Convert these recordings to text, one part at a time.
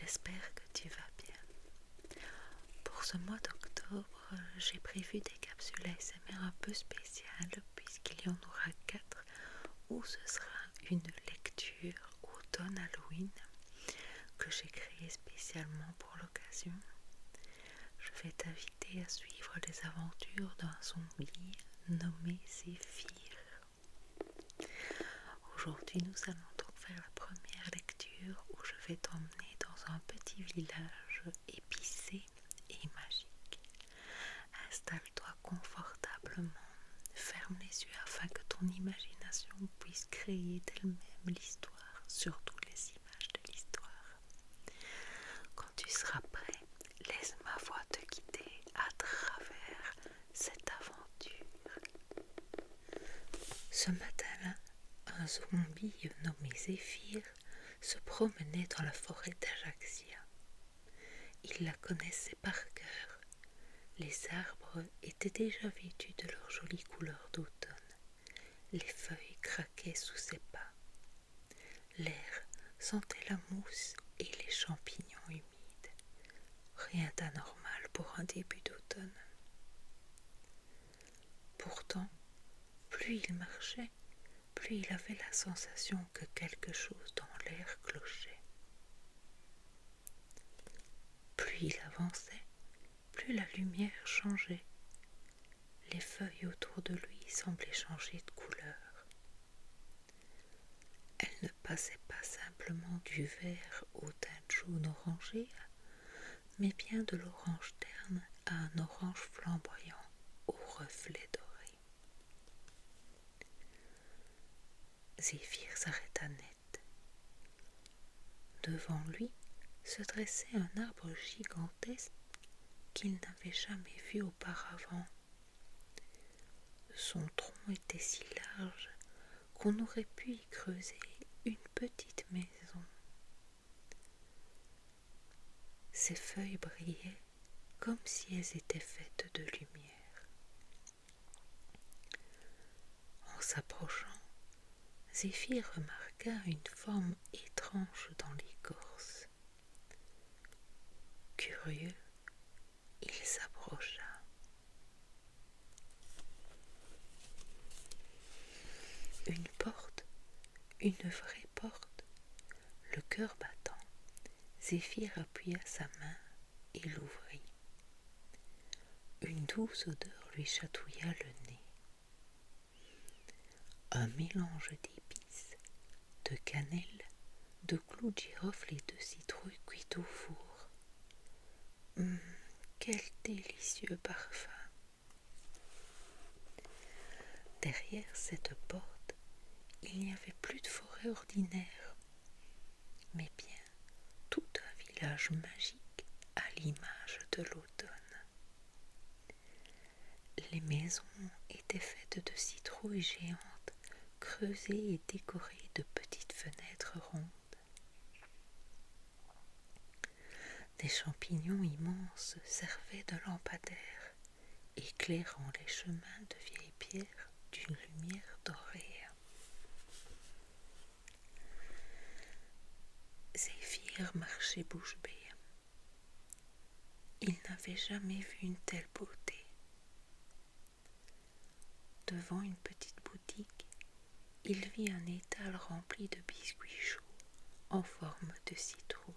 j'espère que tu vas bien. Pour ce mois d'octobre, j'ai prévu des capsules ASMR un peu spéciales puisqu'il y en aura 4 où ce sera une lecture automne Halloween que j'ai créée spécialement pour l'occasion. Je vais t'inviter à suivre les aventures d'un zombie nommé Zéphyr. Aujourd'hui, nous allons donc faire la première lecture où je vais t'emmener dans un petit village épicé et magique. Installe-toi confortablement, ferme les yeux afin que ton imagination puisse créer d'elle-même l'histoire, surtout les images de l'histoire. Quand tu seras prêt, laisse ma voix te guider à travers cette aventure. Ce matin-là, un zombie nommé Zéphyr se promenait dans la forêt d'Ajaxia. Il la connaissait par cœur. Les arbres étaient déjà vêtus de leur jolie couleur d'automne. Les feuilles craquaient sous ses pas. L'air sentait la mousse et les champignons humides. Rien d'anormal pour un début d'automne. Pourtant, plus il marchait, plus il avait la sensation que quelque chose dans l'air clochait. Plus il avançait, plus la lumière changeait. Les feuilles autour de lui semblaient changer de couleur. Elles ne passaient pas simplement du vert au teint jaune orangé, mais bien de l'orange terne à un orange flamboyant aux reflets dorés. Zéphyr s'arrêta net. Devant lui se dressait un arbre gigantesque qu'il n'avait jamais vu auparavant. Son tronc était si large qu'on aurait pu y creuser une petite maison. Ses feuilles brillaient comme si elles étaient faites de lumière. En s'approchant, Zéphyr remarqua une forme étrange dans l'écorce. Curieux, il s'approcha. Une porte, une vraie porte, le cœur battant, Zéphyr appuya sa main et l'ouvrit. Une douce odeur lui chatouilla le nez. Un mélange d'épices, de cannelle, de clous de girofle et de citrouille cuite au four. Quel délicieux parfum! Derrière cette porte, il n'y avait plus de forêt ordinaire, mais bien tout un village magique à l'image de l'automne. Les maisons étaient faites de citrouilles géantes, creusées et décorées de petites fenêtres rondes. Des champignons immenses servaient de lampadaires, éclairant les chemins de vieilles pierres d'une lumière dorée. Zéphyr marchait bouche bée. Il n'avait jamais vu une telle beauté. Devant une petite boutique, il vit un étal rempli de biscuits chauds en forme de citrouille.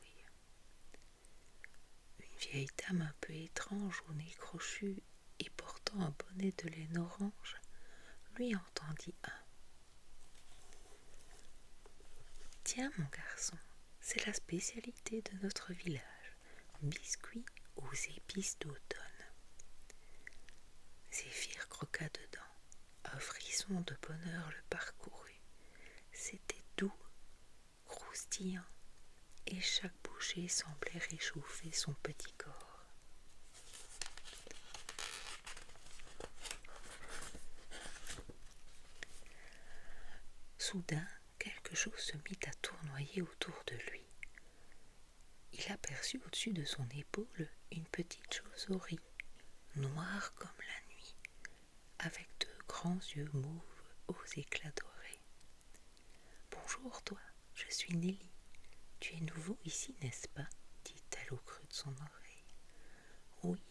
Une vieille dame un peu étrange au nez crochu et portant un bonnet de laine orange lui en tendit un. « Tiens, mon garçon, c'est la spécialité de notre village, biscuits aux épices d'automne. » Zéphyr croqua dedans. Un frisson de bonheur le parcourut. C'était doux, croustillant, et chaque bouchée semblait réchauffer son petit corps. Soudain, quelque chose se mit à tournoyer autour de lui. Il aperçut au-dessus de son épaule une petite chauve-souris, noire comme la nuit, avec de grands yeux mauves aux éclats dorés. « Bonjour toi, je suis Nelly. Tu es nouveau ici, n'est-ce pas ? au creux de son oreille. Oui,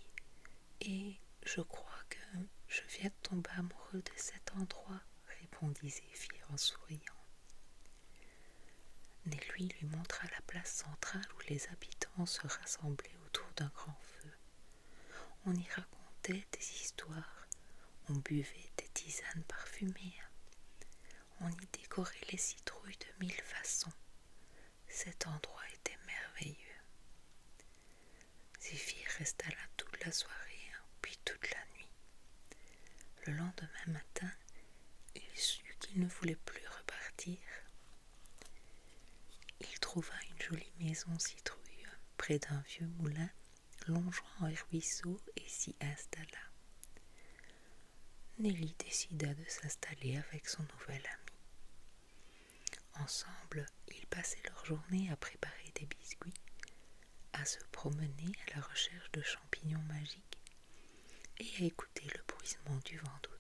et je crois que je viens de tomber amoureux de cet endroit, répondit Zéphyr en souriant. Nelly lui montra la place centrale où les habitants se rassemblaient autour d'un grand feu. On y racontait des histoires, on buvait des tisanes parfumées, on y décorait les citrouilles de 1000 façons. Cet endroit était merveilleux. Zéphyr resta là toute la soirée, puis toute la nuit. Le lendemain matin, il sut qu'il ne voulait plus repartir. Il trouva une jolie maison citrouille près d'un vieux moulin longeant un ruisseau et s'y installa. Nelly décida de s'installer avec son nouvel ami. Ensemble, ils passaient leur journée à préparer des biscuits, à se promener à la recherche de champignons magiques et à écouter le bruissement du vent d'ouest.